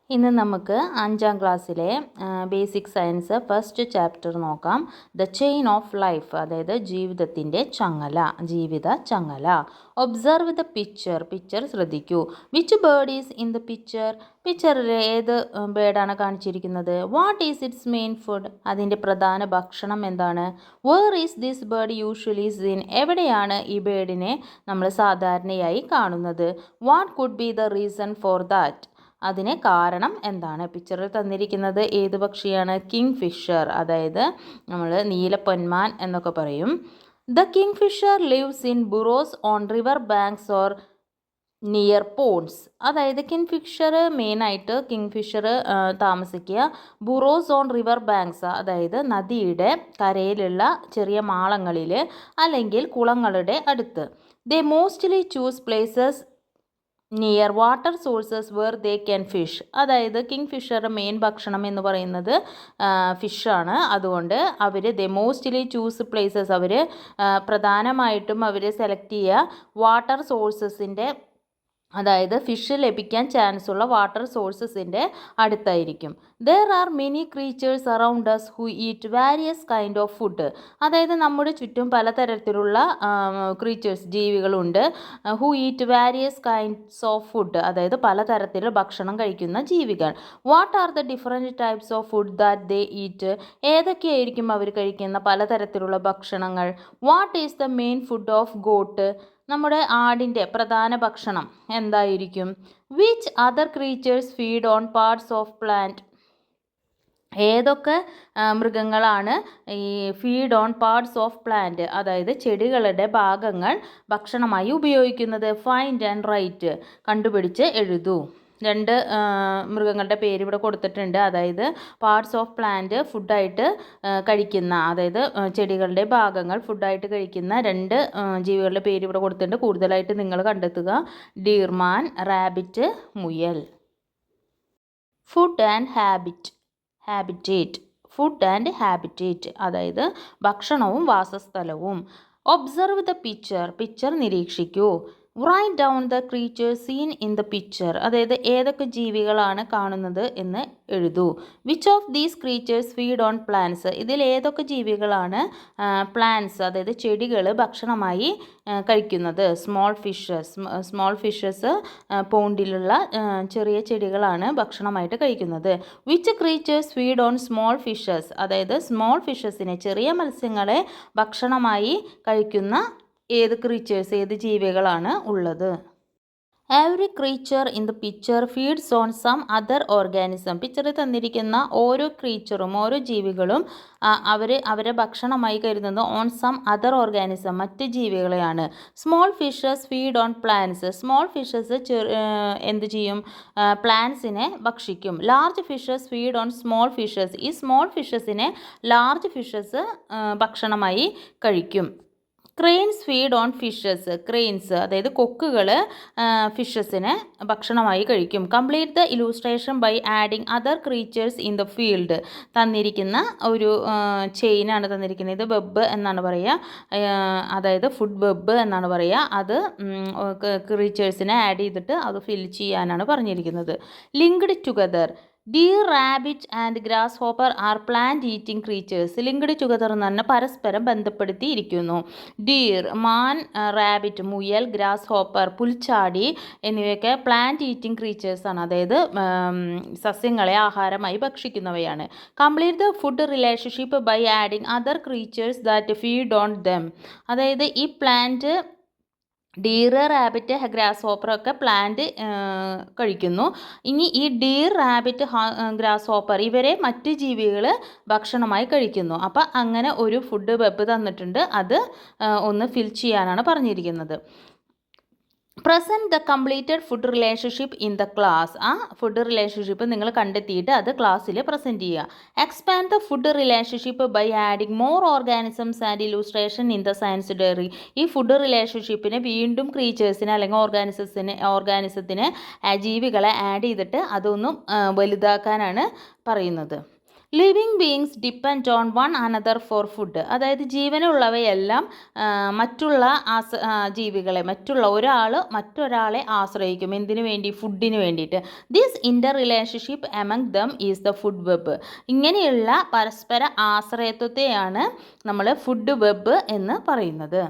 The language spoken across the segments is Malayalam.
ഇന്ന് നമുക്ക് 5ാം ക്ലാസ്സിലെ ബേസിക് സയൻസ് ഫസ്റ്റ് ചാപ്റ്റർ നോക്കാം. ദ ചെയിൻ ഓഫ് ലൈഫ്, അതായത് ജീവിതത്തിൻ്റെ ചങ്ങല, ജീവിത ചങ്ങല. ഒബ്സർവ് ദ പിക്ചർ ശ്രദ്ധിക്കൂ. Which bird is in the പിക്ചറിൽ ഏത് ബേർഡാണ് കാണിച്ചിരിക്കുന്നത്? What is its main food, അതിൻ്റെ പ്രധാന ഭക്ഷണം എന്താണ്? Where is this bird usually seen, എവിടെയാണ് ഈ ബേർഡിനെ നമ്മൾ സാധാരണയായി കാണുന്നത്? What could be the reason for that, അതിന് കാരണം എന്താണ്? പിക്ചറിൽ തന്നിരിക്കുന്നത് ഏത് പക്ഷിയാണ്? കിങ് ഫിഷർ, അതായത് നമ്മൾ നീലപ്പൊന്മാൻ എന്നൊക്കെ പറയും. The kingfisher lives in burrows on river banks or near ponds, അതായത് കിങ് ഫിഷർ മെയിനായിട്ട് കിങ് ഫിഷർ താമസിക്കുക ബുറോസ് ഓൺ റിവർ ബാങ്ക്സ്, അതായത് നദിയുടെ കരയിലുള്ള ചെറിയ മാളങ്ങളിൽ അല്ലെങ്കിൽ കുളങ്ങളുടെ അടുത്ത്. They mostly choose places near water sources where they can fish, അതായത് കിങ് ഫിഷറുടെ മെയിൻ ഭക്ഷണം എന്ന് പറയുന്നത് ഫിഷാണ്. അതുകൊണ്ട് അവർ ദേ മോസ്റ്റ്ലി ചൂസ് പ്ലേസസ്, അവർ പ്രധാനമായിട്ടും അവർ സെലക്ട് ചെയ്യുക വാട്ടർ സോഴ്സസിൻ്റെ, അതായത് ഫിഷ് ലഭിക്കാൻ ചാൻസ് ഉള്ള വാട്ടർ സോഴ്സസിൻ്റെ അടുത്തായിരിക്കും. There are many creatures around us who eat various kind of food, അതായത് നമ്മുടെ ചുറ്റും പലതരത്തിലുള്ള ക്രീച്ചേഴ്സ്, ജീവികളുണ്ട്. Who eat various kinds of food, അതായത് പലതരത്തിലുള്ള ഭക്ഷണം കഴിക്കുന്ന ജീവികൾ. What are the different types of food that they eat, ഏതൊക്കെയായിരിക്കും അവർ കഴിക്കുന്ന പലതരത്തിലുള്ള ഭക്ഷണങ്ങൾ? What is the main food of goat, നമ്മുടെ ആടിൻ്റെ പ്രധാന ഭക്ഷണം എന്തായിരിക്കും? Which other creatures feed on parts of plant, ഏതൊക്കെ മൃഗങ്ങളാണ് ഈ feed on parts of plant, അതായത് ചെടികളുടെ ഭാഗങ്ങൾ ഭക്ഷണമായി ഉപയോഗിക്കുന്നത്? ഫൈൻഡ് ആൻഡ് റൈറ്റ്, കണ്ടുപിടിച്ച് എഴുതൂ. രണ്ട് മൃഗങ്ങളുടെ പേര് ഇവിടെ കൊടുത്തിട്ടുണ്ട്. അതായത് പാർട്സ് ഓഫ് പ്ലാന്റ് ഫുഡായിട്ട് കഴിക്കുന്ന, അതായത് ചെടികളുടെ ഭാഗങ്ങൾ ഫുഡായിട്ട് കഴിക്കുന്ന രണ്ട് ജീവികളുടെ പേര് ഇവിടെ കൊടുത്തിട്ടുണ്ട്. കൂടുതലായിട്ട് നിങ്ങൾ കണ്ടെത്തുക. ഡീർമാൻ, റാബിറ്റ്, മുയൽ. Food and habitat, food and habitat, അതായത് ഭക്ഷണവും വാസസ്ഥലവും. ഒബ്സർവ് ദ പിക്ചർ നിരീക്ഷിക്കൂ. Write down the creatures seen in the picture, അതായത് ഏതൊക്കെ ജീവികളാണ് കാണുന്നത് എന്ന് എഴുതൂ. Which of these creatures feed on plants, ഇതിൽ ഏതൊക്കെ ജീവികളാണ് പ്ലാന്റ്സ്, അതായത് ചെടികൾ ഭക്ഷണമായി കഴിക്കുന്നത്? സ്മോൾ ഫിഷസ് പോണ്ടിലുള്ള ചെറിയ ചെടികളാണ് ഭക്ഷണമായിട്ട് കഴിക്കുന്നത്. Which creatures feed on small fishes, അതായത് സ്മോൾ ഫിഷസിനെ, ചെറിയ മത്സ്യങ്ങളെ ഭക്ഷണമായി കഴിക്കുന്ന ഏത് ക്രീച്ചേഴ്സ്, ഏത് ജീവികളാണ് ഉള്ളത്? Every creature in the picture feeds on some other organism, പിക്ചറിൽ തന്നിരിക്കുന്ന ഓരോ ക്രീച്ചറും, ഓരോ ജീവികളും അവരെ ഭക്ഷണമായി കരുതുന്നത് ഓൺ സം അതർ ഓർഗാനിസം, മറ്റ് ജീവികളെയാണ്. Small fishes feed on plants, small fishes എന്ത് ചെയ്യും? പ്ലാന്റ്സിനെ ഭക്ഷിക്കും. Large fishes feed on small fishes, ഈ സ്മോൾ ഫിഷസിനെ ലാർജ് ഫിഷസ് ഭക്ഷണമായി കഴിക്കും. Cranes feed on fishes, cranes അതായത് കൊക്കുകൾ ഫിഷസിനെ ഭക്ഷണമായി കഴിക്കും. Complete the illustration by adding other creatures in the field, തന്നിരിക്കുന്ന ഒരു ചെയിനാണ് തന്നിരിക്കുന്നത്. ഇത് വെബ് എന്നാണ് പറയുക, അതായത് ഫുഡ് വെബ് എന്നാണ് പറയുക. അത് ക്രീച്ചേഴ്സിനെ ആഡ് ചെയ്തിട്ട് അത് ഫിൽ ചെയ്യാനാണ് പറഞ്ഞിരിക്കുന്നത്. Linked together, deer, rabbit and grasshopper are plant eating creatures. Linked together എന്ന് പറഞ്ഞാൽ പരസ്പരം ബന്ധപ്പെടുത്തിയിരിക്കുന്നു. ഡീർ മാൻ, റാബിറ്റ് മുയൽ, ഗ്രാസ് ഹോപ്പർ പുൽച്ചാടി എന്നിവയൊക്കെ പ്ലാന്റ് ഈറ്റിംഗ് ക്രീച്ചേഴ്സാണ്, അതായത് സസ്യങ്ങളെ ആഹാരമായി ഭക്ഷിക്കുന്നവയാണ്. Complete the food relationship by adding other creatures that feed on them, അതായത് ഈ plant deer, rabbit, grasshopper ഒക്കെ പ്ലാന്റ് കഴിക്കുന്നു. ഇനി ഈ ഡീർ, റാബിറ്റ്, ഗ്രാസ് ഹോപ്പർ ഇവരെ മറ്റ് ജീവികൾ ഭക്ഷണമായി കഴിക്കുന്നു. അപ്പം അങ്ങനെ ഒരു ഫുഡ് വെബ് തന്നിട്ടുണ്ട്, അത് ഒന്ന് ഫിൽ ചെയ്യാനാണ് പറഞ്ഞിരിക്കുന്നത്. Present the completed food relationship in the class, ആ ഫുഡ് റിലേഷൻഷിപ്പ് നിങ്ങൾ കണ്ടെത്തിയിട്ട് അത് ക്ലാസ്സിൽ പ്രസൻറ്റ് ചെയ്യുക. Expand the food relationship by adding more organisms and illustration in the science diary, ഈ ഫുഡ് റിലേഷൻഷിപ്പിനെ വീണ്ടും ക്രീച്ചേഴ്സിനെ അല്ലെങ്കിൽ ഓർഗാനിസത്തിന് ജീവികളെ ആഡ് ചെയ്തിട്ട് അതൊന്നും വലുതാക്കാനാണ് പറയുന്നത്. Living beings depend on one another for food. അതായത് ജീവനുള്ളവയെല്ലാം മറ്റുള്ള ജീവികളെ, മറ്റുള്ള ഒരാൾ മറ്റൊരാളെ ആശ്രയിക്കും. എന്തിനു വേണ്ടി? ഫുഡിന് വേണ്ടിയിട്ട്. This inter relationship among them is the food web. ഇങ്ങനെയുള്ള പരസ്പര ആശ്രയത്വത്തെയാണ് നമ്മൾ ഫുഡ് വെബ് എന്ന് പറയുന്നത്.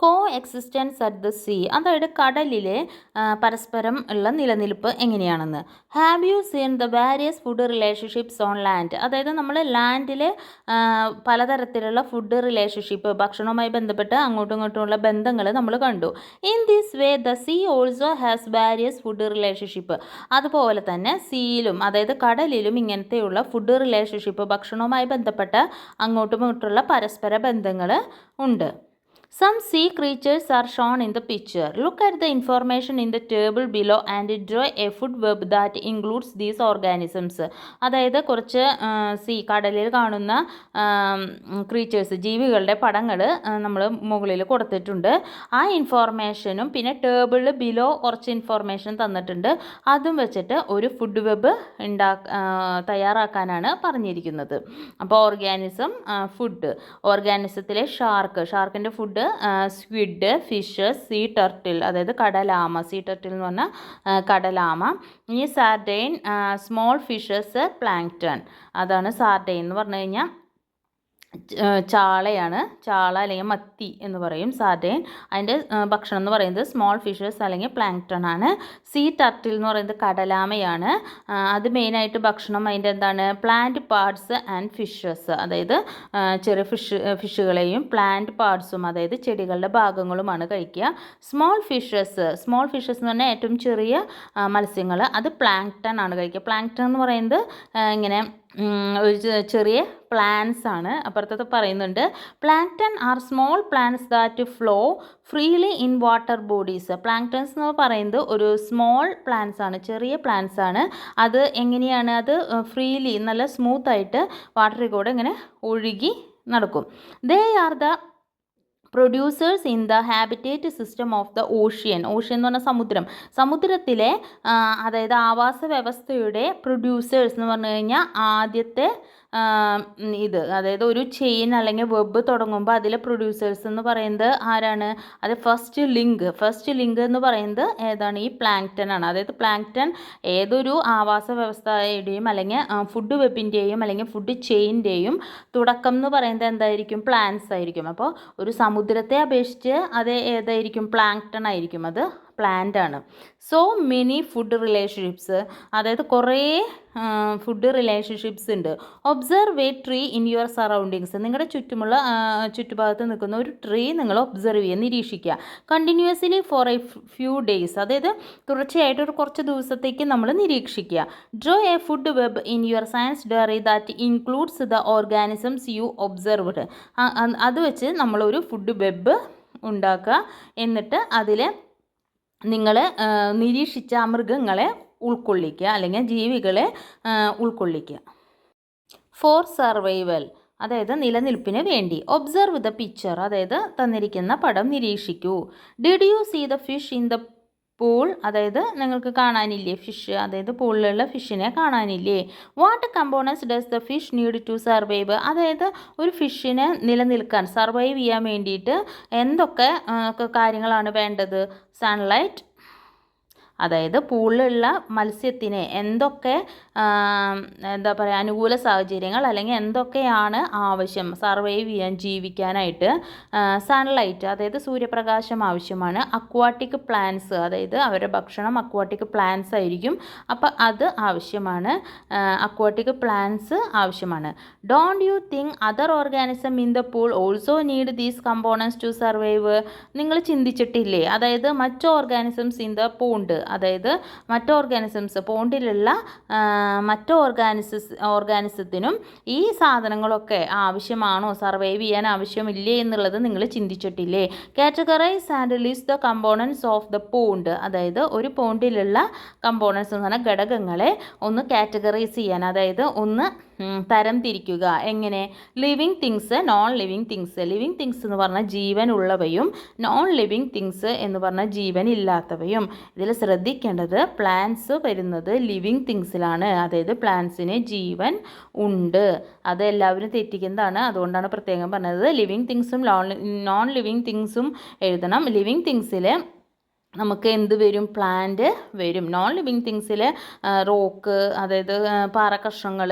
കോ എക്സിസ്റ്റൻസ് അറ്റ് ദ സീ, അതായത് കടലിലെ പരസ്പരം ഉള്ള നിലനിൽപ്പ് എങ്ങനെയാണെന്ന്. Have you seen the various food relationships on land, അതായത് നമ്മൾ ലാൻഡിൽ പലതരത്തിലുള്ള ഫുഡ് റിലേഷൻഷിപ്പ്, ഭക്ഷണവുമായി ബന്ധപ്പെട്ട് അങ്ങോട്ടും ഇങ്ങോട്ടുമുള്ള ബന്ധങ്ങൾ നമ്മൾ കണ്ടു. In this way the sea also has various food relationship. അതുപോലെ തന്നെ സീയിലും, അതായത് കടലിലും ഇങ്ങനത്തെയുള്ള ഫുഡ് റിലേഷൻഷിപ്പ്, ഭക്ഷണവുമായി ബന്ധപ്പെട്ട അങ്ങോട്ടും ഇങ്ങോട്ടുള്ള പരസ്പര ബന്ധങ്ങൾ ഉണ്ട്. Some sea creatures are shown in the picture. Look at the information in the table below and draw a food web that includes these organisms. അതായത് കുറച്ച് കടലിൽ കാണുന്ന ക്രീച്ചേഴ്സ്, ജീവികളുടെ പടങ്ങൾ നമ്മൾ മുകളിൽ കൊടുത്തിട്ടുണ്ട്. ആ ഇൻഫോർമേഷനും പിന്നെ ടേബിളിൽ ബിലോ കുറച്ച് ഇൻഫോർമേഷൻ തന്നിട്ടുണ്ട്. അതും വെച്ചിട്ട് ഒരു ഫുഡ് വെബ് തയ്യാറാക്കാനാണ് പറഞ്ഞിരിക്കുന്നത്. അപ്പോൾ ഓർഗാനിസം, ഫുഡ്, ഓർഗാനിസത്തിലെ ഷാർക്കിൻ്റെ food squid, fishes, sea turtle, അതായത് കടലാമ, സീ ടർട്ടിൽ എന്ന് പറഞ്ഞാൽ കടലാമ. ഇനി സാർഡൈൻ, സ്മോൾ ഫിഷസ്, പ്ലാങ്ക്ടൺ, അതാണ് സാർഡൈൻ എന്ന് പറഞ്ഞു കഴിഞ്ഞാൽ ചാളയാണ്. ചാള അല്ലെങ്കിൽ മത്തി എന്ന് പറയും സാർഡൈൻ. അതിൻ്റെ ഭക്ഷണം എന്ന് പറയുന്നത് സ്മോൾ ഫിഷസ് അല്ലെങ്കിൽ പ്ലാങ്ക്ടൺ ആണ്. സീ ടർട്ടിൽ എന്ന് പറയുന്നത് കടലാമയാണ്. അത് മെയിനായിട്ട് ഭക്ഷണം അതിൻ്റെ എന്താണ്? പ്ലാന്റ് പാർട്സ് ആൻഡ് ഫിഷസ്, അതായത് ചെറിയ ഫിഷുകളെയും പ്ലാന്റ് പാർട്സും, അതായത് ചെടികളുടെ ഭാഗങ്ങളുമാണ് കഴിക്കുക. സ്മോൾ ഫിഷസ് എന്ന് പറഞ്ഞാൽ ഏറ്റവും ചെറിയ മത്സ്യങ്ങൾ, അത് പ്ലാങ്ക്ടൺ ആണ് കഴിക്കുക. പ്ലാങ്ക്ടൺ എന്ന് പറയുന്നത് ഇങ്ങനെ ഒരു ചെറിയ പ്ലാന്റ്സ് ആണ്. അപ്പുറത്തത് പറയുന്നുണ്ട്, plankton are small plants that flow freely in water bodies. Planktons എന്ന് പറയുന്നത് ഒരു സ്മോൾ പ്ലാന്റ്സ് ആണ്, ചെറിയ പ്ലാന്റ്സ് ആണ്. അത് എങ്ങനെയാണ്? അത് ഫ്രീലി, നല്ല സ്മൂത്തായിട്ട് വാട്ടറിൽ കൂടെ ഇങ്ങനെ ഒഴുകി നടക്കും. They are the producers in the habitat system of the ocean എന്ന് പറഞ്ഞാൽ സമുദ്രത്തിലെ അതായത് ആവാസ വ്യവസ്ഥയുടെ പ്രൊഡ്യൂസേഴ്സ് എന്ന് പറഞ്ഞു കഴിഞ്ഞാൽ ആദ്യത്തെ അതായത് ഒരു ചെയിൻ അല്ലെങ്കിൽ വെബ് തുടങ്ങുമ്പോൾ അതിലെ പ്രൊഡ്യൂസേഴ്സ് എന്ന് പറയുന്നത് ആരാണ്? അത് ഫസ്റ്റ് ലിങ്ക് എന്ന് പറയുന്നത് ഏതാണ്? ഈ പ്ലാങ്ക്ടൺ ആണ്. അതായത് പ്ലാങ്ക്ടൺ ഏതൊരു ആവാസ വ്യവസ്ഥയുടെയും അല്ലെങ്കിൽ ഫുഡ് വെബിൻ്റെയും അല്ലെങ്കിൽ ഫുഡ് ചെയിൻ്റെയും തുടക്കം എന്ന് പറയുന്നത് എന്തായിരിക്കും? പ്ലാന്റ്സ് ആയിരിക്കും. അപ്പോൾ ഒരു സമുദ്രത്തെ അപേക്ഷിച്ച് അത് ഏതായിരിക്കും? പ്ലാങ്ക്ടൺ ആയിരിക്കും. അത് പ്ലാന്റ് ആണ്. സോ മെനി ഫുഡ് റിലേഷൻഷിപ്സ്, അതായത് കുറേ ഫുഡ് റിലേഷൻഷിപ്സ് ഉണ്ട്. Observe a tree in your surroundings, നിങ്ങളുടെ ചുറ്റുഭാഗത്ത് നിൽക്കുന്ന ഒരു ട്രീ നിങ്ങൾ ഒബ്സർവ് ചെയ്യുക, നിരീക്ഷിക്കുക. Continuously for a few days, അതായത് തുടർച്ചയായിട്ട് ഒരു കുറച്ച് ദിവസത്തേക്ക് നമ്മൾ നിരീക്ഷിക്കുക. Draw a food web in your science diary that includes the organisms you observed. അത് വെച്ച് നമ്മളൊരു ഫുഡ് വെബ് ഉണ്ടാക്കുക. എന്നിട്ട് അതിൽ നിങ്ങൾ നിരീക്ഷിച്ച മൃഗങ്ങളെ ഉൾക്കൊള്ളിക്കുക അല്ലെങ്കിൽ ജീവികളെ ഉൾക്കൊള്ളിക്കുക. ഫോർ സർവൈവൽ, അതായത് നിലനിൽപ്പിന് വേണ്ടി. ഒബ്സർവ് ദ പിക്ചർ, അതായത് തന്നിരിക്കുന്ന പടം നിരീക്ഷിക്കൂ. Did you see the fish in the pool, അതായത് നിങ്ങൾക്ക് കാണാനില്ലേ ഫിഷ്, അതായത് പൂളിലുള്ള ഫിഷിനെ കാണാനില്ലേ. What components does the fish need to survive, അതായത് ഒരു ഫിഷിന് നിലനിൽക്കാൻ, സർവൈവ് ചെയ്യാൻ വേണ്ടിയിട്ട് എന്തൊക്കെ കാര്യങ്ങളാണ് വേണ്ടത്? സൺലൈറ്റ്, അതായത് പൂളിലുള്ള മത്സ്യത്തിന് എന്തൊക്കെ എന്താ പറയുക അനുകൂല സാഹചര്യങ്ങൾ അല്ലെങ്കിൽ എന്തൊക്കെയാണ് ആവശ്യം സർവൈവ് ചെയ്യാൻ, ജീവിക്കാനായിട്ട്? സൺലൈറ്റ്, അതായത് സൂര്യപ്രകാശം ആവശ്യമാണ്. അക്വാട്ടിക് പ്ലാന്റ്സ്, അതായത് അവരുടെ ഭക്ഷണം അക്വാട്ടിക് പ്ലാന്റ്സ് ആയിരിക്കും. അപ്പോൾ അത് ആവശ്യമാണ്, അക്വാട്ടിക് പ്ലാന്റ്സ് ആവശ്യമാണ്. Don't you think other organism in the pool also need these components to survive? നിങ്ങൾ ചിന്തിച്ചിട്ടില്ലേ? അതായത് മറ്റ് ഓർഗാനിസംസ് ഇൻ ദ പോണ്ട്, അതായത് മറ്റ് ഓർഗാനിസംസ് പോണ്ടിലുള്ള മറ്റ് ഓർഗാനിസത്തിനും ഈ സാധനങ്ങളൊക്കെ ആവശ്യമാണോ, സർവൈവ് ചെയ്യാൻ ആവശ്യമില്ലേ എന്നുള്ളത് നിങ്ങൾ ചിന്തിച്ചിട്ടില്ലേ? Categorise and list the components of the pond, അതായത് ഒരു പോണ്ടിലുള്ള കമ്പോണൻസ് എന്ന് പറഞ്ഞാൽ ഘടകങ്ങളെ ഒന്ന് കാറ്റഗറൈസ് ചെയ്യാൻ, അതായത് ഒന്ന് തരം തിരിക്കുക. എങ്ങനെ? Living things, non living things. Living things എന്ന് പറഞ്ഞാൽ ജീവൻ ഉള്ളവയും നോൺ ലിവിങ് തിങ്സ് എന്ന് പറഞ്ഞാൽ ജീവൻ ഇല്ലാത്തവയും. ഇതിൽ ശ്രദ്ധിക്കേണ്ടത് പ്ലാന്റ്സ് വരുന്നത് ലിവിങ് തിങ്സിലാണ്. അതായത് പ്ലാന്റ്സിന് ജീവൻ ഉണ്ട്. അത് എല്ലാവരും തെറ്റിക്കുന്നതാണ്. അതുകൊണ്ടാണ് പ്രത്യേകം പറഞ്ഞത്. ലിവിങ് തിങ്സും നോൺ ലിവിങ് തിങ്സും എഴുതണം. ലിവിങ് തിങ്സിൽ നമുക്ക് എന്ത് വരും? പ്ലാന്റ് വരും. നോൺ ലിവിങ് തിങ്സിൽ റോക്ക്, അതായത് പാറക്കഷ്ണങ്ങൾ,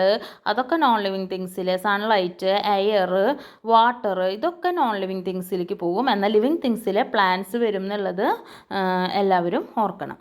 അതൊക്കെ നോൺ ലിവിങ് തിങ്സിൽ. സൺലൈറ്റ്, എയർ, വാട്ടർ, ഇതൊക്കെ നോൺ ലിവിങ് തിങ്സിലേക്ക് പോകും. എന്നാൽ ലിവിങ് തിങ്സിൽ പ്ലാന്റ്സ് വരും എന്നുള്ളത് എല്ലാവരും ഓർക്കണം.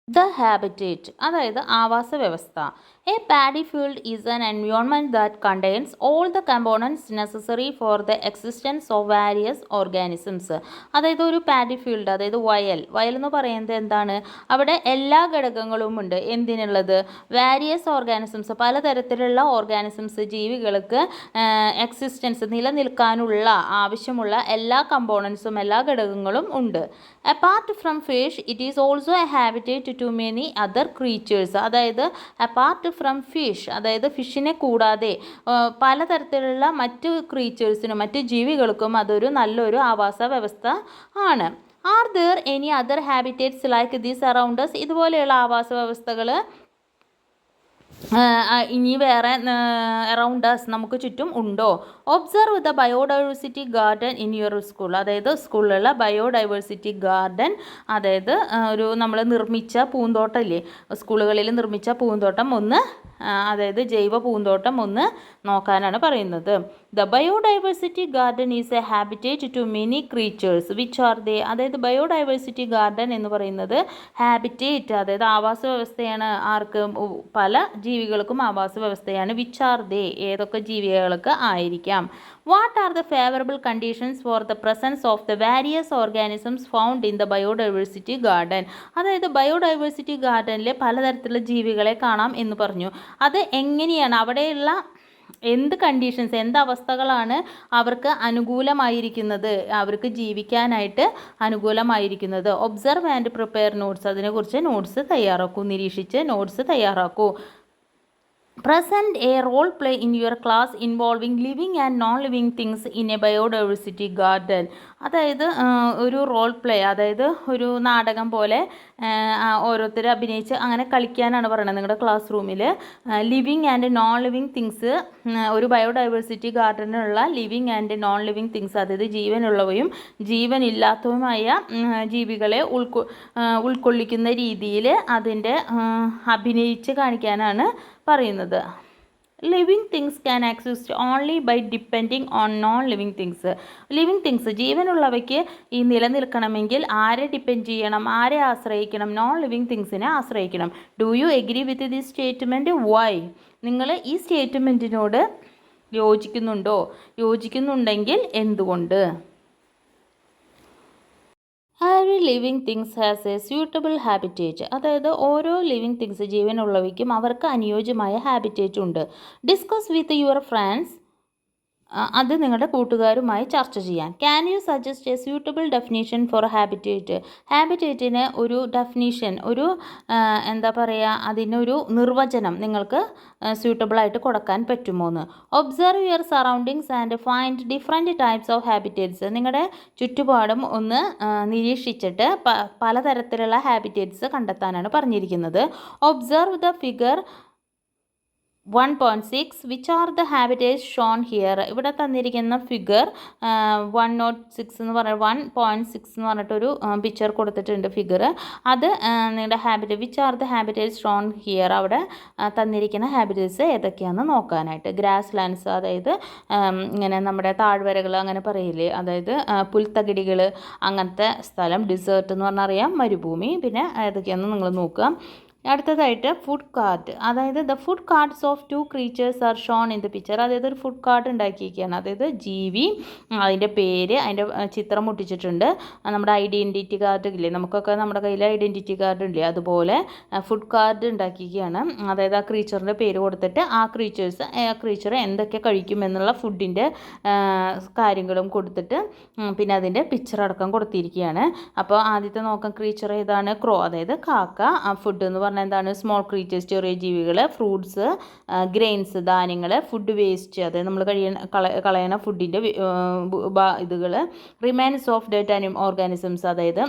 ദ ഹാബിറ്റേറ്റ്, അതായത് ആവാസ വ്യവസ്ഥ. A paddy field is an environment that contains all the components necessary for the existence of various organisms. അതായത് ഒരു പാഡി ഫീൽഡ്, അതായത് വയൽ എന്ന് പറയുന്നത് എന്താണ്? അവിടെ എല്ലാ ഘടകങ്ങളും ഉണ്ട്. എന്തിനുള്ളത്? വാരിയസ് ഓർഗാനിസംസ്, പലതരത്തിലുള്ള ഓർഗാനിസംസ്, ജീവികൾക്ക് എക്സിസ്റ്റൻസ്, നിലനിൽക്കാനുള്ള ആവശ്യമുള്ള എല്ലാ കമ്പോണൻസും, എല്ലാ ഘടകങ്ങളും ഉണ്ട്. Apart from fish it is also a habitat to many other creatures. അതായത് അപ്പാർട്ട് ഫ്രം ഫിഷ്, അതായത് ഫിഷിനെ കൂടാതെ പലതരത്തിലുള്ള മറ്റ് ക്രീച്ചേഴ്സിനും, മറ്റ് ജീവികൾക്കും അതൊരു നല്ലൊരു ആവാസ വ്യവസ്ഥ ആണ്. Are there any other habitats like these around us? ഇതുപോലെയുള്ള ആവാസ വ്യവസ്ഥകൾ ഇനി വേറെ അറൗണ്ട് us, നമുക്ക് ചുറ്റും ഉണ്ടോ? Observe the biodiversity garden in your school. അതായത് സ്കൂളിലുള്ള ബയോഡൈവേഴ്സിറ്റി ഗാർഡൻ, അതായത് ഒരു നമ്മൾ നിർമ്മിച്ച പൂന്തോട്ടം ഇല്ലേ, സ്കൂളുകളിൽ നിർമ്മിച്ച പൂന്തോട്ടം ഒന്ന്, അതായത് ജൈവ പൂന്തോട്ടം ഒന്ന് നോക്കാനാണ് പറയുന്നത്. The biodiversity garden is a habitat to many creatures which are they. അതായത് ബയോഡൈവേഴ്സിറ്റി ഗാർഡൻ എന്ന് പറയുന്നത് ഹാബിറ്റേറ്റ്, അതായത് ആവാസ വ്യവസ്ഥയാണ്. ആർക്ക്? പല ജീവികൾക്കും ആവാസ വ്യവസ്ഥയാണ്. വിച്ച് ആർ ദേ, ഏതൊക്കെ ജീവികൾക്ക് ആയിരിക്കാം. What are the favourable conditions for the presence of the various organisms found in the biodiversity garden. അതായത് ബയോഡൈവേഴ്സിറ്റി ഗാർഡനിൽ പലതരത്തിലുള്ള ജീവികളെ കാണാം എന്ന് പറഞ്ഞു. അത് എങ്ങനെയാണ്? അവിടെയുള്ള എന്ത് കണ്ടീഷൻസ്, എന്ത് അവസ്ഥകളാണ് അവർക്ക് അനുകൂലമായിരിക്കുന്നത്, അവർക്ക് ജീവിക്കാനായിട്ട് അനുകൂലമായിരിക്കുന്നത്? Observe and prepare notes. അതിനെക്കുറിച്ച് നോട്ട്സ് തയ്യാറാക്കൂ. നിരീക്ഷിച്ച് നോട്ട്സ് തയ്യാറാക്കൂ. Present a role play in your class involving living and non-living things in a biodiversity garden. അതായത് ഒരു റോൾ പ്ലേ, അതായത് ഒരു നാടകം പോലെ ഓരോരുത്തർ അഭിനയിച്ച് അങ്ങനെ കളിക്കാനാണ് പറയുന്നത് നിങ്ങളുടെ ക്ലാസ് റൂമിൽ. Living and non living things, ഒരു ബയോഡൈവേഴ്സിറ്റി ഗാർഡനിലുള്ള living and non living things, അതായത് ജീവനുള്ളവയും ജീവനില്ലാത്തതുമായ ജീവികളെ ഉൾക്കൊള്ളിക്കുന്ന രീതിയിൽ അതിൻ്റെ അഭിനയിച്ച് കാണിക്കാനാണ് പറയുന്നത്. Living things can exist only by depending on non living things. Living things, ജീവനുള്ളവയ്ക്ക് ഈ നിലനിൽക്കണമെങ്കിൽ ആരെ ഡിപ്പെൻഡ് ചെയ്യണം? ആരെ ആശ്രയിക്കണം? നോൺ ലിവിങ് തിങ്സിനെ ആശ്രയിക്കണം. Do you agree with this statement? Why? നിങ്ങൾ ഈ സ്റ്റേറ്റ്മെൻറ്റിനോട് യോജിക്കുന്നുണ്ടോ? യോജിക്കുന്നുണ്ടെങ്കിൽ എന്തുകൊണ്ട്? Every living things has a suitable habitat. അതായത് ഓരോ ലിവിങ് തിങ്സ്, ജീവനുള്ളവയ്ക്കും അവർക്ക് അനുയോജ്യമായ ഹാബിറ്റേറ്റ് ഉണ്ട്. Discuss with your friends. അത് നിങ്ങളുടെ കൂട്ടുകാരുമായി ചർച്ച ചെയ്യാൻ. Can you suggest A suitable definition for habitat? ഹാബിറ്റേറ്റിന് ഒരു ഡെഫിനേഷൻ, ഒരു എന്താ പറയുക, അതിനൊരു നിർവചനം നിങ്ങൾക്ക് സ്യൂട്ടബിളായിട്ട് കൊടുക്കാൻ പറ്റുമോ എന്ന്. Observe your surroundings and find different types of habitats. നിങ്ങളുടെ ചുറ്റുപാടും ഒന്ന് നിരീക്ഷിച്ചിട്ട് പലതരത്തിലുള്ള ഹാബിറ്റേറ്റ്സ് കണ്ടെത്താനാണ് പറഞ്ഞിരിക്കുന്നത്. Observe the figure 1.6 which are the habitats Sean here. ഇവിടെ തന്നിരിക്കുന്ന ഫിഗർ 106 എന്ന് പറഞ്ഞ 1.6 എന്ന് പറഞ്ഞിട്ടൊരു പിക്ചർ കൊടുത്തിട്ടുണ്ട് ഫിഗർ. അത് നിങ്ങളുടെ which are the habitats Sean here, അവിടെ തന്നിരിക്കുന്ന ഹാബിറ്റേറ്റ്സ് ഏതൊക്കെയാണെന്ന് നോക്കാനായിട്ട്. ഗ്രാസ് ലാൻഡ്സ്, അതായത് ഇങ്ങനെ നമ്മുടെ താഴ്വരകൾ അങ്ങനെ പറയില്ലേ, അതായത് പുൽത്തകിടികൾ, അങ്ങനത്തെ സ്ഥലം. ഡിസേർട്ട് എന്ന് പറഞ്ഞാൽ അറിയാം, മരുഭൂമി. പിന്നെ ഏതൊക്കെയാണെന്ന് നിങ്ങൾ നോക്കുക. അടുത്തതായിട്ട് ഫുഡ് കാർട്ട്, അതായത് the food cards of 2 creatures are shown in the picture. അതായത് ഒരു ഫുഡ് കാർട്ട് ഉണ്ടാക്കിയിരിക്കുകയാണ്. അതായത് ജീവി, അതിൻ്റെ പേര്, അതിൻ്റെ ചിത്രം ഒട്ടിച്ചിട്ടുണ്ട്. നമ്മുടെ ഐഡൻറ്റിറ്റി കാർഡ് ഇല്ലേ, നമുക്കൊക്കെ നമ്മുടെ കയ്യിൽ ഐഡൻറ്റിറ്റി കാർഡ് ഇല്ലേ, അതുപോലെ ഫുഡ് കാർഡ് ഉണ്ടാക്കിയിരിക്കുകയാണ്. അതായത് ആ ക്രീച്ചറിൻ്റെ പേര് കൊടുത്തിട്ട് ആ ക്രീച്ചർ എന്തൊക്കെ കഴിക്കുമെന്നുള്ള ഫുഡിൻ്റെ കാര്യങ്ങളും കൊടുത്തിട്ട് പിന്നെ അതിൻ്റെ പിക്ചർ അടക്കം കൊടുത്തിരിക്കുകയാണ്. അപ്പോൾ ആദ്യത്തെ നോക്കാം, ക്രീച്ചർ ഏതാണ്? ക്രോ, അതായത് കാക്ക. ഫുഡ് എന്ന് പറഞ്ഞാൽ പറഞ്ഞാൽ എന്താണ്? സ്മോൾ ക്രീച്ചേഴ്സ്, ചെറിയ ജീവികൾ, ഫ്രൂട്ട്സ്, ഗ്രെയിൻസ്, ധാന്യങ്ങൾ, ഫുഡ് വേസ്റ്റ്, അതായത് നമ്മൾ കളയണ ഫുഡിൻ്റെ ഇതുകൾ, റിമൈൻസ് ഓഫ് ഡെഡ് ഓർഗാനിസംസ്, അതായത്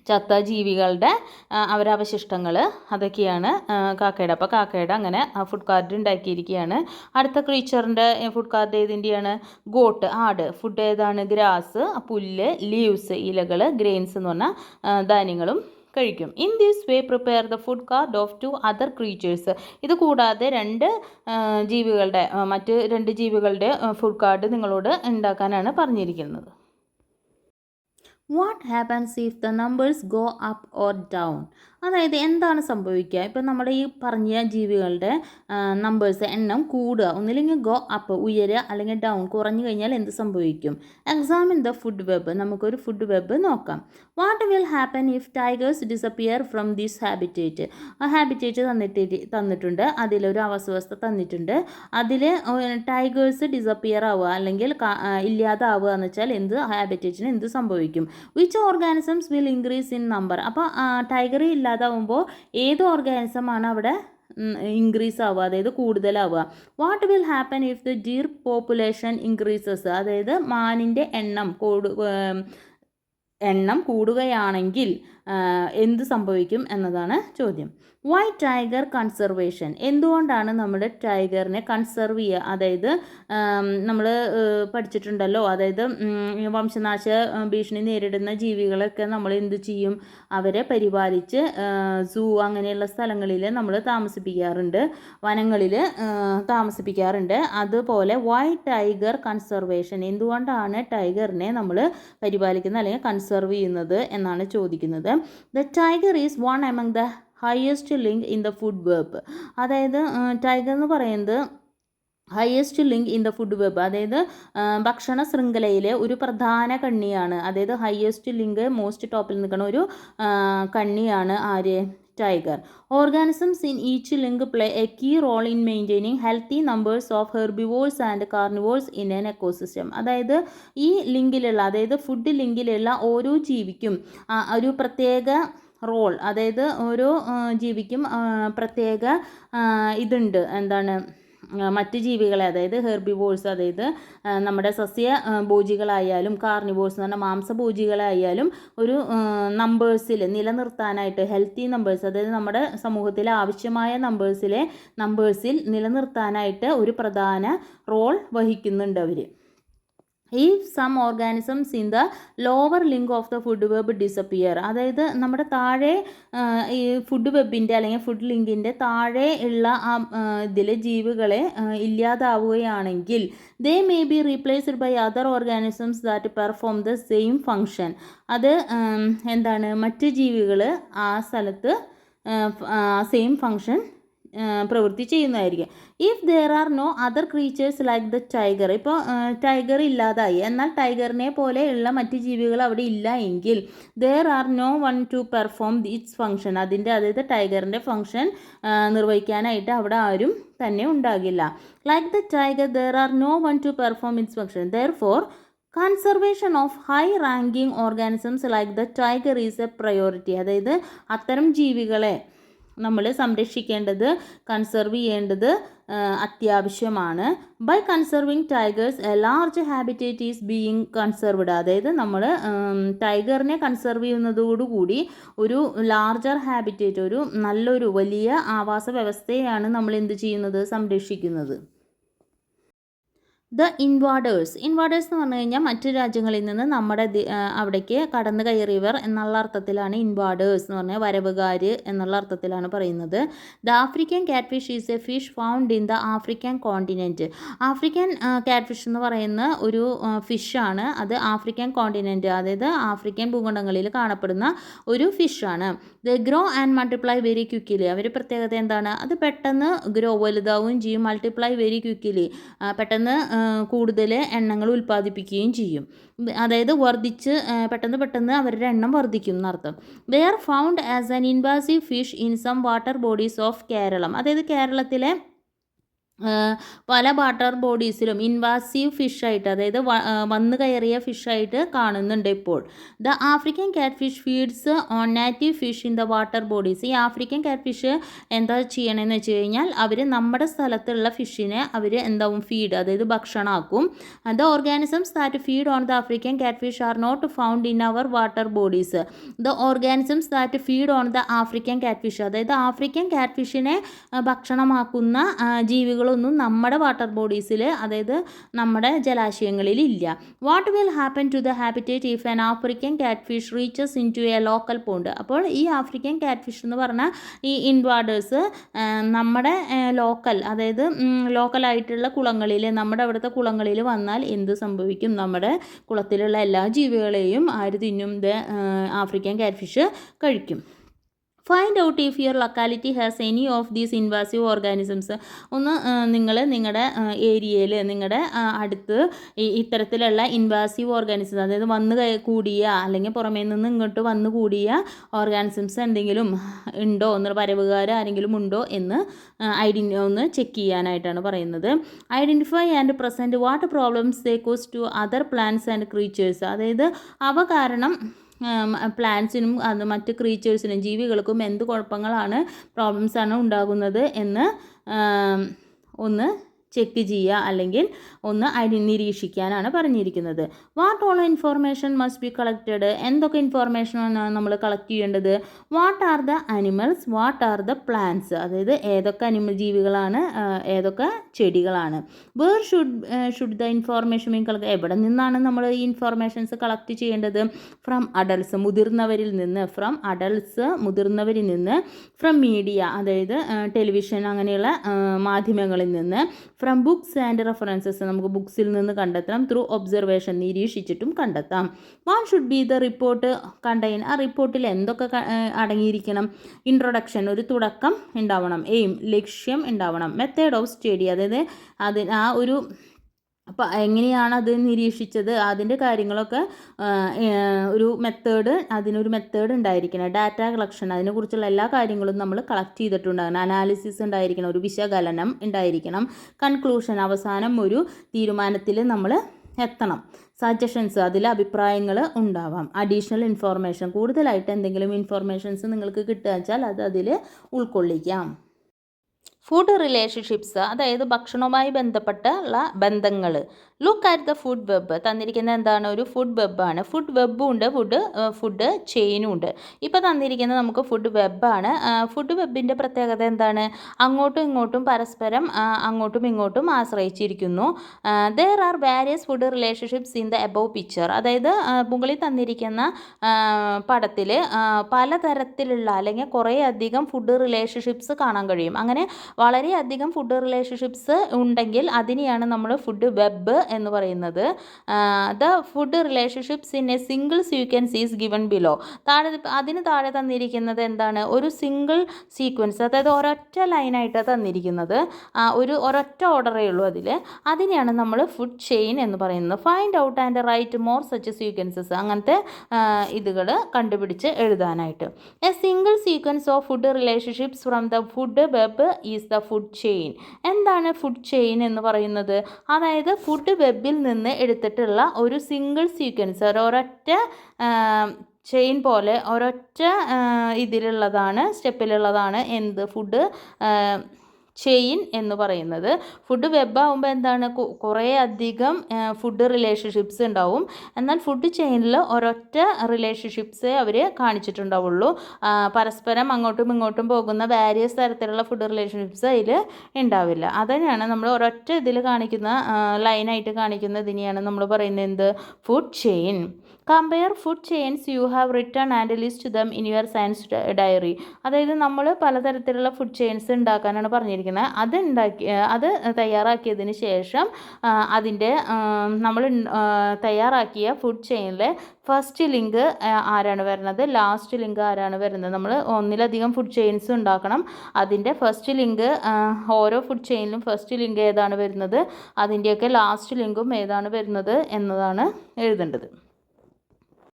ചത്ത ജീവികളുടെ അവരവശിഷ്ടങ്ങൾ, അതൊക്കെയാണ് കാക്കയുടെ. അപ്പോൾ കാക്കയുടെ അങ്ങനെ ഫുഡ് കാർഡ് ഉണ്ടാക്കിയിരിക്കുകയാണ്. അടുത്ത ക്രീച്ചറിൻ്റെ ഫുഡ് കാർഡ് ഏതിൻ്റെയാണ്? ഗോട്ട്, ആട്. ഫുഡ് ഏതാണ്? ഗ്രാസ്, പുല്ല്, ലീവ്സ്, ഇലകൾ, ഗ്രെയിൻസ് എന്ന് പറഞ്ഞാൽ ധാന്യങ്ങളും കഴിക്കും. In this way prepare the food card of 2 other creatures. ഇത് കൂടാതെ മറ്റ് രണ്ട് ജീവികളുടെ ഫുഡ് കാർഡ് നിങ്ങളോട് ഉണ്ടാക്കാനാണ് പറഞ്ഞിരിക്കുന്നത്. What happens if the numbers go up or down? അതായത് എന്താണ് സംഭവിക്കുക? ഇപ്പം നമ്മുടെ ഈ പറഞ്ഞ ജീവികളുടെ നമ്പേഴ്സ് എണ്ണം കൂടുക, ഒന്നില്ലെങ്കിൽ ഗോ അപ്പ് ഉയരുക, അല്ലെങ്കിൽ ഡൗൺ കുറഞ്ഞു കഴിഞ്ഞാൽ എന്ത് സംഭവിക്കും? Examine the food web. നമുക്കൊരു ഫുഡ് വെബ് നോക്കാം. What will happen if tigers disappear from this habitat? ആ ഹാബിറ്റേറ്റ് തന്നിട്ടുണ്ട്, അതിലൊരു അവസ്ഥ തന്നിട്ടുണ്ട്. അതിൽ ടൈഗേഴ്സ് ഡിസപ്പിയർ ആവുക അല്ലെങ്കിൽ ഇല്ലാതാവുക എന്ന് വെച്ചാൽ ഹാബിറ്റേറ്റിന് എന്ത് സംഭവിക്കും? Which organisms will increase in number? അപ്പോൾ ടൈഗർ ഇല്ലാതാവുമ്പോൾ ഏത് ഓർഗാനിസമാണ് അവിടെ ഇൻക്രീസ് ആവുക, അതായത് കൂടുതലാവുക? What will happen if the deer population increases? അതായത് മാനിൻ്റെ എണ്ണം കൂടുകയാണെങ്കിൽ എന്ത് സംഭവിക്കും എന്നതാണ് ചോദ്യം. Why tiger conservation? എന്തുകൊണ്ടാണ് നമ്മുടെ ടൈഗറിനെ കൺസർവ് ചെയ്യുക? അതായത് നമ്മൾ പഠിച്ചിട്ടുണ്ടല്ലോ, അതായത് വംശനാശ ഭീഷണി നേരിടുന്ന ജീവികളൊക്കെ നമ്മൾ എന്ത് ചെയ്യും? അവരെ പരിപാലിച്ച് സൂ അങ്ങനെയുള്ള സ്ഥലങ്ങളിൽ നമ്മൾ താമസിപ്പിക്കാറുണ്ട്, വനങ്ങളിൽ താമസിപ്പിക്കാറുണ്ട്. അതുപോലെ വൈ ടൈഗർ കൺസർവേഷൻ? എന്തുകൊണ്ടാണ് ടൈഗറിനെ നമ്മൾ പരിപാലിക്കുന്നത് അല്ലെങ്കിൽ കൺസർവ് ചെയ്യുന്നത് എന്നാണ് ചോദിക്കുന്നത്. The tiger is one among the highest link in the food web. അതായത് ടൈഗർ എന്ന് പറയുന്നത് highest link in the food web, അതായത് ഭക്ഷണ ശൃംഖലയിലെ ഒരു പ്രധാന കണ്ണിയാണ്. അതായത് ഹയസ്റ്റ് ലിങ്ക്, മോസ്റ്റ് ടോപ്പിൽ നിൽക്കുന്ന ഒരു കണ്ണിയാണ് ആര്? Tiger. Organisms in each link play a key role in maintaining healthy numbers of herbivores and carnivores in an ecosystem. അതായത് ഈ ലിങ്കിലുള്ള, അതായത് ഫുഡ് ലിങ്കിലുള്ള ഓരോ ജീവിക്കും ഒരു പ്രത്യേക റോൾ, അതായത് ഓരോ ജീവിക്കും പ്രത്യേക ഇതുണ്ട്. എന്താണ്? മറ്റ് ജീവികളെ, അതായത് ഹെർബിവോഴ്സ്, അതായത് നമ്മുടെ സസ്യഭോജികളായാലും കാർണിവോഴ്സ് എന്ന് പറഞ്ഞാൽ മാംസഭോജികളായാലും ഒരു നമ്പേഴ്സിൽ നിലനിർത്താനായിട്ട്, ഹെൽത്തി നമ്പേഴ്സ്, അതായത് നമ്മുടെ സമൂഹത്തിലെ ആവശ്യമായ നമ്പേഴ്സിൽ നിലനിർത്താനായിട്ട് ഒരു പ്രധാന റോൾ വഹിക്കുന്നുണ്ട് അവർ. If some organisms in the lower link of the food web disappear, അതായത് നമ്മുടെ താഴെ ഈ ഫുഡ് വെബിൻ്റെ അല്ലെങ്കിൽ ഫുഡ് ലിങ്കിൻ്റെ താഴെ ഉള്ള ഇതിലെ ജീവികളെ ഇല്ലാതാവുകയാണെങ്കിൽ they may be replaced by other organisms that perform the same function. അത് എന്താണ്? മറ്റ് ജീവികൾ ആ സ്ഥലത്ത് സെയിം ഫങ്ഷൻ പ്രവൃത്തി ചെയ്യുന്നതായിരിക്കും. If there are no other creatures like the tiger, ഇപ്പോൾ ടൈഗർ ഇല്ലാതായി, എന്നാൽ ടൈഗറിനെ പോലെയുള്ള മറ്റ് ജീവികൾ അവിടെ ഇല്ല എങ്കിൽ there are no one to perform its function, അതായത് ടൈഗറിൻ്റെ ഫങ്ഷൻ നിർവഹിക്കാനായിട്ട് അവിടെ ആരും തന്നെ ഉണ്ടാകില്ല. Like the tiger there are no one to perform its function. Therefore conservation of high ranking organisms like the tiger is a priority. അതായത് അത്തരം ജീവികളെ നമ്മൾ സംരക്ഷിക്കേണ്ടത്, കൺസർവ് ചെയ്യേണ്ടത് അത്യാവശ്യമാണ്. By conserving tigers a large habitat is being conserved. അതായത് നമ്മൾ ടൈഗറിനെ കൺസർവ് ചെയ്യുന്നതോടുകൂടി ഒരു ലാർജർ ഹാബിറ്റേറ്റ്, ഒരു നല്ലൊരു വലിയ ആവാസ വ്യവസ്ഥയാണ് നമ്മൾ എന്ത് ചെയ്യുന്നത്? സംരക്ഷിക്കുന്നത്. ദ ഇൻവാഡേഴ്സ് എന്ന് പറഞ്ഞു കഴിഞ്ഞാൽ മറ്റു രാജ്യങ്ങളിൽ നിന്ന് നമ്മുടെ അവിടേക്ക് കടന്നു കയറിയവർ എന്നുള്ള അർത്ഥത്തിലാണ് ഇൻവാഡേഴ്സ് എന്ന് പറഞ്ഞാൽ വരവുകാർ എന്നുള്ള അർത്ഥത്തിലാണ് പറയുന്നത്. The African catfish is a fish found in the African continent. African catfish എന്ന് പറയുന്ന ഒരു ഫിഷാണ്. അത് ആഫ്രിക്കൻ കോണ്ടിനെൻറ്റ്, അതായത് ആഫ്രിക്കൻ ഭൂഖണ്ഡങ്ങളിൽ കാണപ്പെടുന്ന ഒരു ഫിഷാണ്. They grow and multiply very quickly. അവർ പ്രത്യേകത എന്താണ്? അത് പെട്ടെന്ന് വലുതാവുകയും ചെയ്യും. മൾട്ടിപ്ലൈ വെരി ക്വിക്കിലി, പെട്ടെന്ന് കൂടുതൽ എണ്ണങ്ങൾ ഉൽപ്പാദിപ്പിക്കുകയും ചെയ്യും. അതായത് പെട്ടെന്ന് അവരുടെ എണ്ണം വർദ്ധിക്കും എന്നർത്ഥം. They are found as an invasive fish in some water bodies of Keralam. അതായത് കേരളത്തിലെ പല വാട്ടർ ബോഡീസിലും ഇൻവാസീവ് ഫിഷായിട്ട്, അതായത് വന്നു കയറിയ ഫിഷായിട്ട് കാണുന്നുണ്ട് ഇപ്പോൾ. ദ ആഫ്രിക്കൻ കാറ്റ് fish feeds on native fish in the water bodies. ഈ ആഫ്രിക്കൻ കാറ്റ് ഫിഷ് എന്താ ചെയ്യണമെന്ന് വെച്ച് കഴിഞ്ഞാൽ അവർ നമ്മുടെ സ്ഥലത്തുള്ള ഫിഷിനെ അവർ എന്താവും ഫീഡ്, അതായത് ഭക്ഷണമാക്കും. The organisms that feed on the African catfish are not found in our water bodies. The organisms that feed on the African catfish, അതായത് ആഫ്രിക്കൻ കാറ്റ് ഫിഷിനെ ഭക്ഷണമാക്കുന്ന ജീവികളൊന്നും നമ്മുടെ വാട്ടർ ബോഡീസിൽ, അതായത് നമ്മുടെ ജലാശയങ്ങളിൽ ഇല്ല. What will happen to the habitat if an African catfish reaches into a local pond. അപ്പോൾ ഈ ആഫ്രിക്കൻ കാറ്റ് ഫിഷ് എന്ന് പറഞ്ഞാൽ ഈ ഇൻവാഡേഴ്സ് നമ്മുടെ ലോക്കൽ, അതായത് ലോക്കലായിട്ടുള്ള കുളങ്ങളിൽ, നമ്മുടെ അവിടുത്തെ കുളങ്ങളിൽ വന്നാൽ എന്ത് സംഭവിക്കും? നമ്മുടെ കുളത്തിലുള്ള എല്ലാ ജീവികളെയും ആര് തിന്നും? ആഫ്രിക്കൻ കാറ്റ് ഫിഷ് കഴിക്കും. Find out if your locality has any of these invasive organisms. ഒന്ന് നിങ്ങൾ നിങ്ങളുടെ ഏരിയയിൽ, നിങ്ങളുടെ അടുത്ത് ഇത്തരത്തിലുള്ള ഇൻവാസീവ് ഓർഗാനിസംസ്, അതായത് വന്ന് കൂടിയ അല്ലെങ്കിൽ പുറമേ നിന്ന് ഇങ്ങോട്ട് വന്നു കൂടിയ ഓർഗാനിസംസ് എന്തെങ്കിലും ഉണ്ടോ എന്ന്, പരവുകാർ ആരെങ്കിലും ഉണ്ടോ എന്ന് ഒന്ന് ചെക്ക് ചെയ്യാനായിട്ടാണ് പറയുന്നത്. Identify and present what problems they cause to other plants and creatures. അതായത് അവ കാരണം പ്ലാന്റ്സിനും അത് മറ്റ് ക്രീച്ചേഴ്സിനും, ജീവികൾക്കും എന്ത് കുഴപ്പങ്ങളാണ്, പ്രോബ്ലംസാണ് ഉണ്ടാകുന്നത് എന്ന് ഒന്ന് ചെക്ക് ചെയ്യുക, അല്ലെങ്കിൽ ഒന്ന് നിരീക്ഷിക്കാനാണ് പറഞ്ഞിരിക്കുന്നത്. What all information must be collected. എന്തൊക്കെ ഇൻഫോർമേഷനാണ് നമ്മൾ കളക്ട് ചെയ്യേണ്ടത്? What are the animals, what are the plants, അതായത് ഏതൊക്കെ ജീവികളാണ്, ഏതൊക്കെ ചെടികളാണ്. Where should the information be collect. എവിടെ നിന്നാണ് നമ്മൾ ഈ ഇൻഫോർമേഷൻസ് കളക്ട് ചെയ്യേണ്ടത്? ഫ്രം അഡൾട്ട്സ്, മുതിർന്നവരിൽ നിന്ന്. ഫ്രം അഡൾട്ട്സ്, മുതിർന്നവരിൽ നിന്ന്. ഫ്രം മീഡിയ, അതായത് ടെലിവിഷൻ അങ്ങനെയുള്ള മാധ്യമങ്ങളിൽ നിന്ന്. ഫ്രം ബുക്സ് ആൻഡ് റെഫറൻസസ്, നമുക്ക് ബുക്സിൽ നിന്ന് കണ്ടെത്താം. ത്രൂ ഒബ്സർവേഷൻ, നിരീക്ഷിച്ചിട്ടും കണ്ടെത്താം. What should be the report contain. ആ റിപ്പോർട്ടിൽ എന്തൊക്കെ അടങ്ങിയിരിക്കണം? ഇൻട്രൊഡക്ഷൻ, ഒരു തുടക്കം ഉണ്ടാവണം. എയിം, ലക്ഷ്യം ഉണ്ടാവണം. മെത്തേഡ് ഓഫ് സ്റ്റഡി, അതായത് ആ ഒരു അപ്പോൾ എങ്ങനെയാണ് അത് നിരീക്ഷിച്ചത്, അതിൻ്റെ കാര്യങ്ങളൊക്കെ ഒരു മെത്തേഡ്, അതിനൊരു മെത്തേഡ് ഉണ്ടായിരിക്കണം. ഡാറ്റ കളക്ഷൻ, അതിനെക്കുറിച്ചുള്ള എല്ലാ കാര്യങ്ങളും നമ്മൾ കളക്ട് ചെയ്തിട്ടുണ്ടാകണം. അനാലിസിസ് ഉണ്ടായിരിക്കണം, ഒരു വിശകലനം ഉണ്ടായിരിക്കണം. കൺക്ലൂഷൻ, അവസാനം ഒരു തീരുമാനത്തിൽ നമ്മൾ എത്തണം. സജഷൻസ്, അതിൽ അഭിപ്രായങ്ങൾ ഉണ്ടാവാം. അഡീഷണൽ ഇൻഫോർമേഷൻ, കൂടുതലായിട്ട് എന്തെങ്കിലും ഇൻഫോർമേഷൻസ് നിങ്ങൾക്ക് കിട്ടുക വെച്ചാൽ അത് അതിൽ ഉൾക്കൊള്ളിക്കാം. ഫുഡ് റിലേഷൻഷിപ്സ്, അതായത് ഭക്ഷണവുമായി ബന്ധപ്പെട്ടുള്ള ബന്ധങ്ങൾ. Look at the food web. തന്നിരിക്കുന്നത് എന്താണ്? ഒരു ഫുഡ് വെബാണ്. ഫുഡ് വെബും ഉണ്ട്, ഫുഡ് ചെയിനും ഉണ്ട്. ഇപ്പോൾ തന്നിരിക്കുന്നത് നമുക്ക് ഫുഡ് വെബാണ്. ഫുഡ് വെബിൻ്റെ പ്രത്യേകത എന്താണ്? അങ്ങോട്ടും ഇങ്ങോട്ടും പരസ്പരം അങ്ങോട്ടും ഇങ്ങോട്ടും ആശ്രയിച്ചിരിക്കുന്നു. There are various food relationships in the above picture. അതായത് മുകളിൽ തന്നിരിക്കുന്ന പടത്തിൽ പലതരത്തിലുള്ള അല്ലെങ്കിൽ കുറേ അധികം ഫുഡ് റിലേഷൻഷിപ്സ് കാണാൻ കഴിയും. അങ്ങനെ വളരെയധികം ഫുഡ് റിലേഷൻഷിപ്സ് ഉണ്ടെങ്കിൽ അതിനെയാണ് നമ്മൾ ഫുഡ് വെബ് എന്ന് പറയുന്നത്. The food relationships in A single sequence is given below. അതിന് താഴെ തന്നിരിക്കുന്നത് എന്താണ്? ഒരു സിംഗിൾ സീക്വൻസ്, അതായത് ഒരൊറ്റ ലൈനായിട്ട് തന്നിരിക്കുന്നത്. ഒരൊറ്റ ഓർഡറേ ഉള്ളൂ അതിനെയാണ് നമ്മൾ ഫുഡ് ചെയിൻ എന്ന് പറയുന്നത്. Find out and write more such sequences, അങ്ങനത്തെ ഇതുകൾ കണ്ടുപിടിച്ച് എഴുതാനായിട്ട്. A single sequence of food relationships from the food web is the food chain. എന്താണ് ഫുഡ് ചെയിൻ എന്ന് പറയുന്നത്? അതായത് ഫുഡ് വെബിൽ നിന്ന് എടുത്തിട്ടുള്ള ഒരു സിംഗിൾ സീക്വൻസ്, ഒരൊറ്റ ചെയിൻ പോലെ ഒരൊറ്റ ഇതിലുള്ളതാണ്, സ്റ്റെപ്പിലുള്ളതാണ് എന്ത്? ഫുഡ് ചെയിൻ എന്ന് പറയുന്നത്. ഫുഡ് വെബാകുമ്പോൾ എന്താണ്? കുറേ അധികം ഫുഡ് റിലേഷൻഷിപ്സ് ഉണ്ടാവും. എന്നാൽ ഫുഡ് ചെയിനിൽ ഒരൊറ്റ റിലേഷൻഷിപ്സേ അവർ കാണിച്ചിട്ടുണ്ടാവുള്ളൂ. പരസ്പരം അങ്ങോട്ടും ഇങ്ങോട്ടും പോകുന്ന വാരിയസ് തരത്തിലുള്ള ഫുഡ് റിലേഷൻഷിപ്സ് അതിൽ ഉണ്ടാവില്ല. അതിനെയാണ് നമ്മൾ ഒരൊറ്റ ഇതിൽ കാണിക്കുന്ന, ലൈനായിട്ട് കാണിക്കുന്ന ഇതിനെയാണ് നമ്മൾ പറയുന്നത് എന്ത്? Food chain. Compare food chains you have written and list them in your science diary. അതായത് നമ്മൾ പലതരത്തിലുള്ള ഫുഡ് ചെയിൻസ് ഉണ്ടാക്കാനാണ് പറഞ്ഞിരിക്കുന്നത്. അത് തയ്യാറാക്കിയതിന് ശേഷം അതിൻ്റെ നമ്മൾ തയ്യാറാക്കിയ ഫുഡ് ചെയിനിലെ ഫസ്റ്റ് ലിങ്ക് ആരാണ് വരുന്നത്, ലാസ്റ്റ് ലിങ്ക് ആരാണ് വരുന്നത്. നമ്മൾ ഒന്നിലധികം ഫുഡ് ചെയിൻസ് ഉണ്ടാക്കണം. അതിൻ്റെ ഫസ്റ്റ് ലിങ്ക്, ഓരോ ഫുഡ് ചെയിനിലും ഫസ്റ്റ് ലിങ്ക് ഏതാണ് വരുന്നത്, അതിൻ്റെയൊക്കെ ലാസ്റ്റ് ലിങ്കും ഏതാണ് വരുന്നത് എന്നതാണ് എഴുതേണ്ടത്.